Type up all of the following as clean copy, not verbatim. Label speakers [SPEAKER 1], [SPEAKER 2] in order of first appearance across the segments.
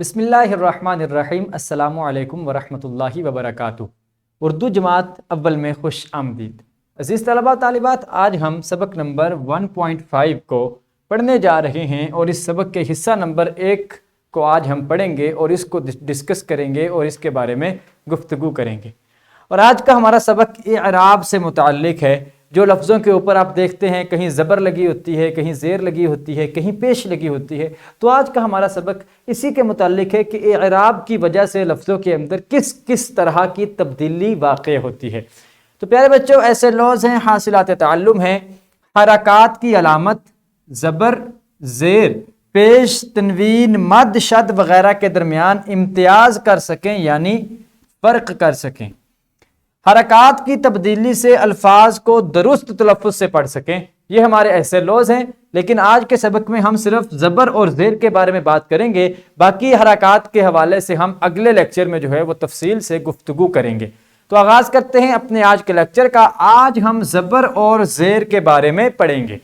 [SPEAKER 1] بسم اللہ الرحمن الرحیم۔ السلام علیکم ورحمۃ اللہ وبرکاتہ۔ اردو جماعت اول میں خوش آمدید۔ عزیز طلباء طالبات، آج ہم سبق نمبر 1.5 کو پڑھنے جا رہے ہیں اور اس سبق کے حصہ نمبر 1 کو آج ہم پڑھیں گے اور اس کو ڈسکس کریں گے اور اس کے بارے میں گفتگو کریں گے۔ اور آج کا ہمارا سبق اعراب سے متعلق ہے۔ جو لفظوں کے اوپر آپ دیکھتے ہیں کہیں زبر لگی ہوتی ہے، کہیں زیر لگی ہوتی ہے، کہیں پیش لگی ہوتی ہے، تو آج کا ہمارا سبق اسی کے متعلق ہے کہ اعراب کی وجہ سے لفظوں کے اندر کس کس طرح کی تبدیلی واقع ہوتی ہے۔ تو پیارے بچوں، ایسے لوز ہیں، حاصلات تعلم ہیں، حرکات کی علامت زبر، زیر، پیش، تنوین، مد، شد وغیرہ کے درمیان امتیاز کر سکیں، یعنی فرق کر سکیں، حرکات کی تبدیلی سے الفاظ کو درست تلفظ سے پڑھ سکیں، یہ ہمارے ایسے لوز ہیں۔ لیکن آج کے سبق میں ہم صرف زبر اور زیر کے بارے میں بات کریں گے، باقی حرکات کے حوالے سے ہم اگلے لیکچر میں جو ہے وہ تفصیل سے گفتگو کریں گے۔ تو آغاز کرتے ہیں اپنے آج کے لیکچر کا۔ آج ہم زبر اور زیر کے بارے میں پڑھیں گے۔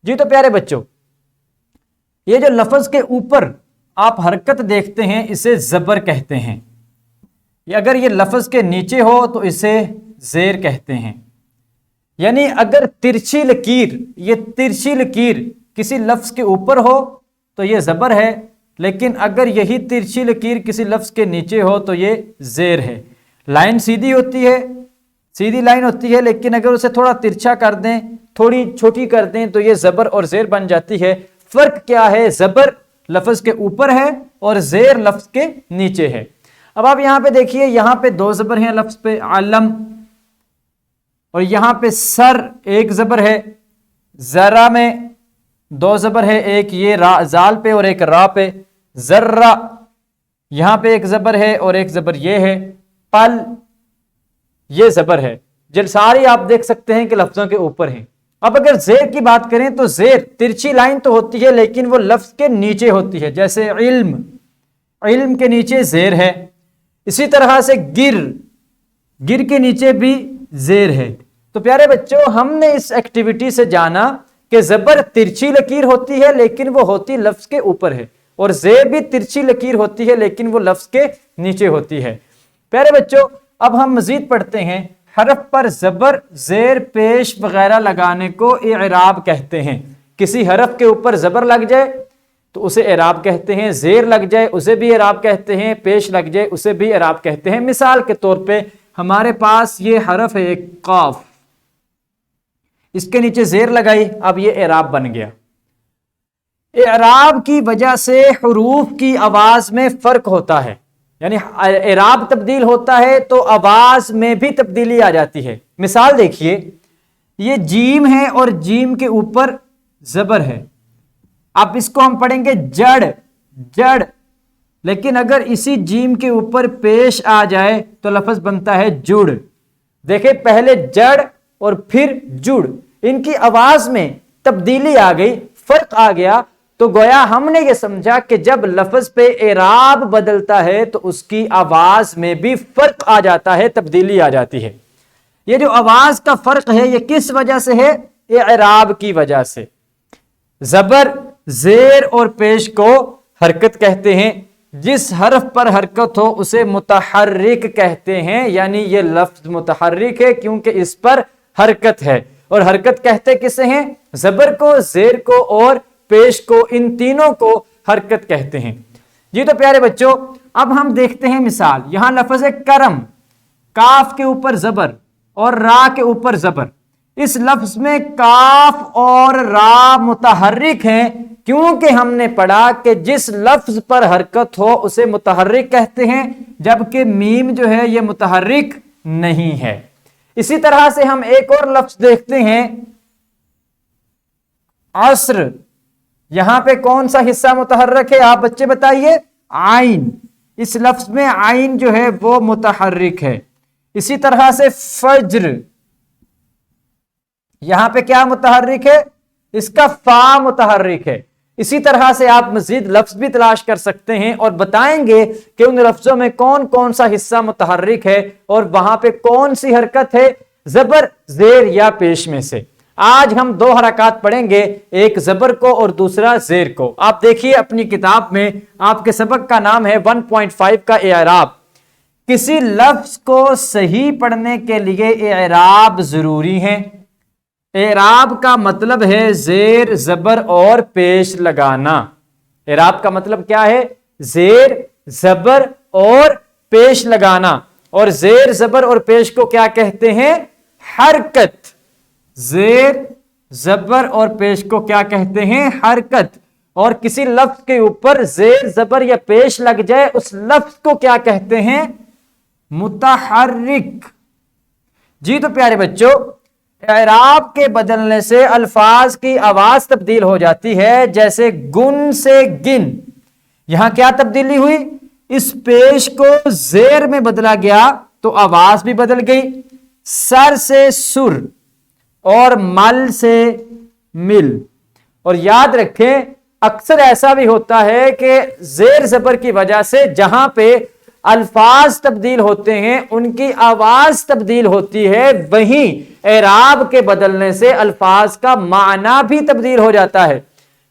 [SPEAKER 1] جی تو پیارے بچوں، یہ جو لفظ کے اوپر آپ حرکت دیکھتے ہیں اسے زبر کہتے ہیں، اگر یہ لفظ کے نیچے ہو تو اسے زیر کہتے ہیں۔ یعنی اگر ترچھی لکیر، یہ ترچھی لکیر کسی لفظ کے اوپر ہو تو یہ زبر ہے، لیکن اگر یہی ترچھی لکیر کسی لفظ کے نیچے ہو تو یہ زیر ہے۔ لائن سیدھی ہوتی ہے، سیدھی لائن ہوتی ہے، لیکن اگر اسے تھوڑا ترچھا کر دیں، تھوڑی چھوٹی کر دیں تو یہ زبر اور زیر بن جاتی ہے۔ فرق کیا ہے؟ زبر لفظ کے اوپر ہے اور زیر لفظ کے نیچے ہے۔ اب آپ یہاں پہ دیکھیے، یہاں پہ 2 زبر ہیں لفظ پہ علم، اور یہاں پہ سر 1 زبر ہے، ذرا میں 2 زبر ہے، ایک یہ زال پہ اور ایک را پہ، ذرہ یہاں پہ 1 زبر ہے اور 1 زبر یہ ہے، پل یہ زبر ہے۔ ساری آپ دیکھ سکتے ہیں کہ لفظوں کے اوپر ہیں۔ اب اگر زیر کی بات کریں تو زیر ترچھی لائن تو ہوتی ہے لیکن وہ لفظ کے نیچے ہوتی ہے، جیسے علم، علم کے نیچے زیر ہے۔ اسی طرح سے گر، گر کے نیچے بھی زیر ہے۔ تو پیارے بچوں، ہم نے اس ایکٹیویٹی سے جانا کہ زبر ترچھی لکیر ہوتی ہے لیکن وہ ہوتی لفظ کے اوپر ہے، اور زیر بھی ترچھی لکیر ہوتی ہے لیکن وہ لفظ کے نیچے ہوتی ہے۔ پیارے بچوں، اب ہم مزید پڑھتے ہیں۔ حرف پر زبر، زیر، پیش وغیرہ لگانے کو اعراب کہتے ہیں۔ کسی حرف کے اوپر زبر لگ جائے تو اسے اعراب کہتے ہیں، زیر لگ جائے اسے بھی اعراب کہتے ہیں، پیش لگ جائے اسے بھی اعراب کہتے ہیں۔ مثال کے طور پہ ہمارے پاس یہ حرف ہے ایک قاف، اس کے نیچے زیر لگائی، اب یہ اعراب بن گیا۔ اعراب کی وجہ سے حروف کی آواز میں فرق ہوتا ہے، یعنی اعراب تبدیل ہوتا ہے تو آواز میں بھی تبدیلی آ جاتی ہے۔ مثال دیکھیے، یہ جیم ہے اور جیم کے اوپر زبر ہے، اب اس کو ہم پڑھیں گے جڑ، جڑ، لیکن اگر اسی جیم کے اوپر پیش آ جائے تو لفظ بنتا ہے جڑ۔ دیکھیں، پہلے جڑ اور پھر جڑ، ان کی آواز میں تبدیلی آ گئی، فرق آ گیا، تو گویا ہم نے یہ سمجھا کہ جب لفظ پہ اعراب بدلتا ہے تو اس کی آواز میں بھی فرق آ جاتا ہے، تبدیلی آ جاتی ہے۔ یہ جو آواز کا فرق ہے یہ کس وجہ سے ہے؟ اعراب کی وجہ سے۔ زبر، زیر اور پیش کو حرکت کہتے ہیں۔ جس حرف پر حرکت ہو اسے متحرک کہتے ہیں، یعنی یہ لفظ متحرک ہے کیونکہ اس پر حرکت ہے۔ اور حرکت کہتے کسے ہیں؟ زبر کو، زیر کو اور پیش کو، ان تینوں کو حرکت کہتے ہیں۔ جی تو پیارے بچوں، اب ہم دیکھتے ہیں مثال۔ یہاں لفظ ہے کرم، کاف کے اوپر زبر اور را کے اوپر زبر۔ اس لفظ میں کاف اور را متحرک ہیں کیونکہ ہم نے پڑھا کہ جس لفظ پر حرکت ہو اسے متحرک کہتے ہیں، جبکہ میم جو ہے یہ متحرک نہیں ہے۔ اسی طرح سے ہم ایک اور لفظ دیکھتے ہیں، عصر۔ یہاں پہ کون سا حصہ متحرک ہے آپ بچے بتائیے؟ عین۔ اس لفظ میں عین جو ہے وہ متحرک ہے۔ اسی طرح سے فجر، یہاں پہ کیا متحرک ہے؟ اس کا فا متحرک ہے۔ اسی طرح سے آپ مزید لفظ بھی تلاش کر سکتے ہیں اور بتائیں گے کہ ان لفظوں میں کون کون سا حصہ متحرک ہے اور وہاں پہ کون سی حرکت ہے، زبر، زیر یا پیش میں سے۔ آج ہم دو حرکات پڑھیں گے، ایک زبر کو اور دوسرا زیر کو۔ آپ دیکھیے اپنی کتاب میں، آپ کے سبق کا نام ہے 1.5 کا اعراب۔ کسی لفظ کو صحیح پڑھنے کے لیے اعراب ضروری ہے۔ اعراب کا مطلب ہے زیر، زبر اور پیش لگانا۔ اعراب کا مطلب کیا ہے؟ زیر، زبر اور پیش لگانا۔ اور زیر، زبر اور پیش کو کیا کہتے ہیں؟ حرکت۔ زیر، زبر اور پیش کو کیا کہتے ہیں؟ حرکت۔ اور کسی لفظ کے اوپر زیر، زبر یا پیش لگ جائے اس لفظ کو کیا کہتے ہیں؟ متحرک۔ جی تو پیارے بچوں، اعراب کے بدلنے سے الفاظ کی آواز تبدیل ہو جاتی ہے، جیسے گن سے گن۔ یہاں کیا تبدیلی ہوئی؟ اس پیش کو زیر میں بدلا گیا تو آواز بھی بدل گئی۔ سر سے سر اور مل سے مل۔ اور یاد رکھیں اکثر ایسا بھی ہوتا ہے کہ زیر زبر کی وجہ سے جہاں پہ الفاظ تبدیل ہوتے ہیں ان کی آواز تبدیل ہوتی ہے، وہیں اعراب کے بدلنے سے الفاظ کا معنی بھی تبدیل ہو جاتا ہے۔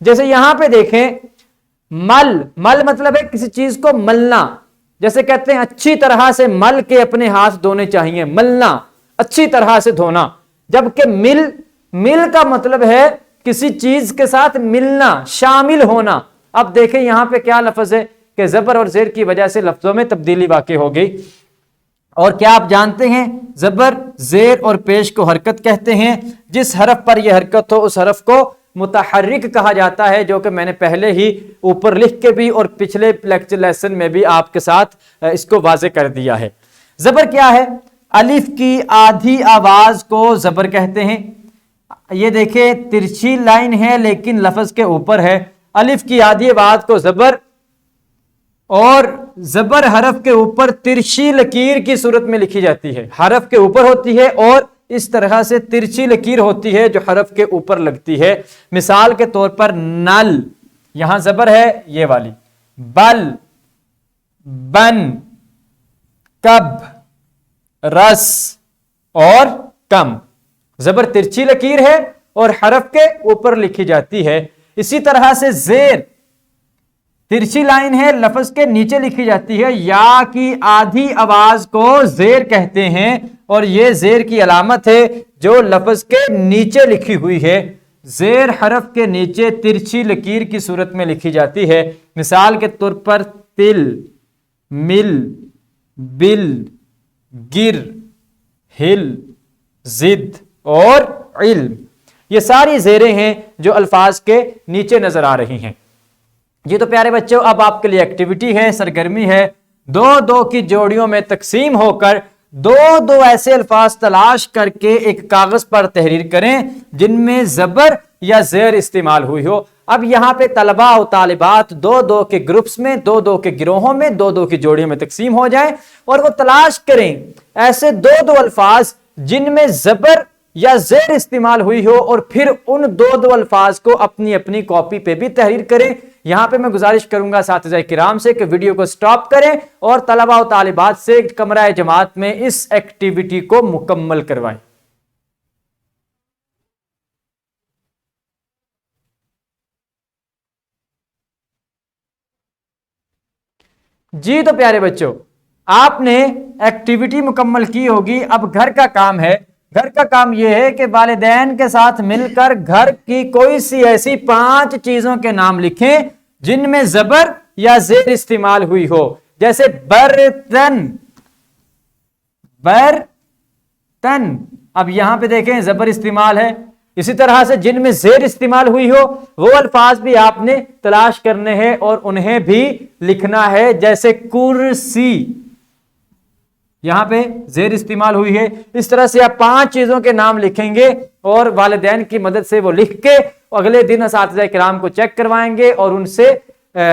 [SPEAKER 1] جیسے یہاں پہ دیکھیں، مل، مل مطلب ہے کسی چیز کو ملنا۔ جیسے کہتے ہیں اچھی طرح سے مل کے اپنے ہاتھ دھونے چاہیے، ملنا، اچھی طرح سے دھونا۔ جبکہ مل، مل کا مطلب ہے کسی چیز کے ساتھ ملنا، شامل ہونا۔ اب دیکھیں یہاں پہ کیا لفظ ہے کہ زبر اور زیر کی وجہ سے لفظوں میں تبدیلی واقع ہو گئی۔ اور کیا آپ جانتے ہیں زبر، زیر اور پیش کو حرکت کہتے ہیں؟ جس حرف پر یہ حرکت ہو اس حرف کو متحرک کہا جاتا ہے، جو کہ میں نے پہلے ہی اوپر لکھ کے بھی اور پچھلے لیکچر لیسن میں بھی آپ کے ساتھ اس کو واضح کر دیا ہے۔ زبر کیا ہے؟ الف کی آدھی آواز کو زبر کہتے ہیں۔ یہ دیکھیں ترچھی لائن ہے لیکن لفظ کے اوپر ہے۔ الف کی آدھی آواز کو زبر، اور زبر حرف کے اوپر ترچھی لکیر کی صورت میں لکھی جاتی ہے، حرف کے اوپر ہوتی ہے اور اس طرح سے ترچھی لکیر ہوتی ہے جو حرف کے اوپر لگتی ہے۔ مثال کے طور پر نل، یہاں زبر ہے یہ والی، بل، بن، کب، رس اور کم۔ زبر ترچھی لکیر ہے اور حرف کے اوپر لکھی جاتی ہے۔ اسی طرح سے زیر ترچھی لائن ہے، لفظ کے نیچے لکھی جاتی ہے۔ یا کی آدھی آواز کو زیر کہتے ہیں اور یہ زیر کی علامت ہے جو لفظ کے نیچے لکھی ہوئی ہے۔ زیر حرف کے نیچے ترچھی لکیر کی صورت میں لکھی جاتی ہے۔ مثال کے طور پر تل، مل، بل، گر، ہل، زد اور علم۔ یہ ساری زیریں ہیں جو الفاظ کے نیچے نظر آ رہی ہیں۔ جی تو پیارے بچوں، اب آپ کے لیے ایکٹیویٹی ہے، سرگرمی ہے، دو دو کی جوڑیوں میں تقسیم ہو کر دو دو ایسے الفاظ تلاش کر کے ایک کاغذ پر تحریر کریں جن میں زبر یا زیر استعمال ہوئی ہو۔ اب یہاں پہ طلباء و طالبات دو دو کے گروپس میں، دو دو کے گروہوں میں، دو دو کی جوڑیوں میں تقسیم ہو جائیں اور وہ تلاش کریں ایسے دو دو الفاظ جن میں زبر یا زیر استعمال ہوئی ہو، اور پھر ان دو دو الفاظ کو اپنی اپنی کاپی پہ بھی تحریر کریں۔ یہاں پہ میں گزارش کروں گا اساتذہ کرام سے کہ ویڈیو کو سٹاپ کریں اور طلباء و طالبات سے کمرہ جماعت میں اس ایکٹیویٹی کو مکمل کروائیں۔ جی تو پیارے بچوں، آپ نے ایکٹیویٹی مکمل کی ہوگی۔ اب گھر کا کام ہے۔ گھر کا کام یہ ہے کہ والدین کے ساتھ مل کر گھر کی کوئی سی ایسی 5 چیزوں کے نام لکھیں جن میں زبر یا زیر استعمال ہوئی ہو۔ جیسے برتن، برتن، اب یہاں پہ دیکھیں زبر استعمال ہے۔ اسی طرح سے جن میں زیر استعمال ہوئی ہو وہ الفاظ بھی آپ نے تلاش کرنے ہیں اور انہیں بھی لکھنا ہے۔ جیسے کرسی، یہاں پہ زیر استعمال ہوئی ہے۔ اس طرح سے آپ 5 چیزوں کے نام لکھیں گے اور والدین کی مدد سے وہ لکھ کے اگلے دن اساتذہ کرام کو چیک کروائیں گے اور ان سے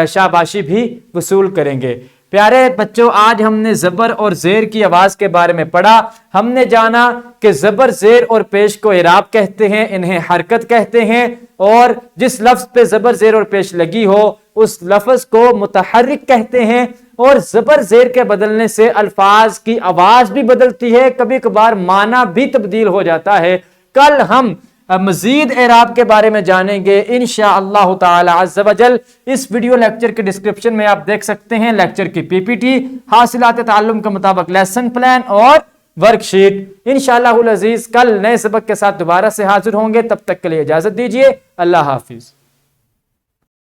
[SPEAKER 1] شاباشی بھی وصول کریں گے۔ پیارے بچوں، آج ہم نے زبر اور زیر کی آواز کے بارے میں پڑھا۔ ہم نے جانا کہ زبر، زیر اور پیش کو اعراب کہتے ہیں، انہیں حرکت کہتے ہیں، اور جس لفظ پہ زبر، زیر اور پیش لگی ہو اس لفظ کو متحرک کہتے ہیں۔ اور زبر زیر کے بدلنے سے الفاظ کی آواز بھی بدلتی ہے، کبھی کبھار معنی بھی تبدیل ہو جاتا ہے۔ کل ہم مزید اعراب کے بارے میں جانیں گے انشاءاللہ تعالی عز و جل۔ اس ویڈیو لیکچر کے ڈسکرپشن میں آپ دیکھ سکتے ہیں لیکچر کی پی پی ٹی، حاصلات تعلم کے مطابق لیسن پلان اور ورک شیٹ۔ انشاءاللہ العزیز کل نئے سبق کے ساتھ دوبارہ سے حاضر ہوں گے، تب تک کے لیے اجازت دیجیے، اللہ حافظ۔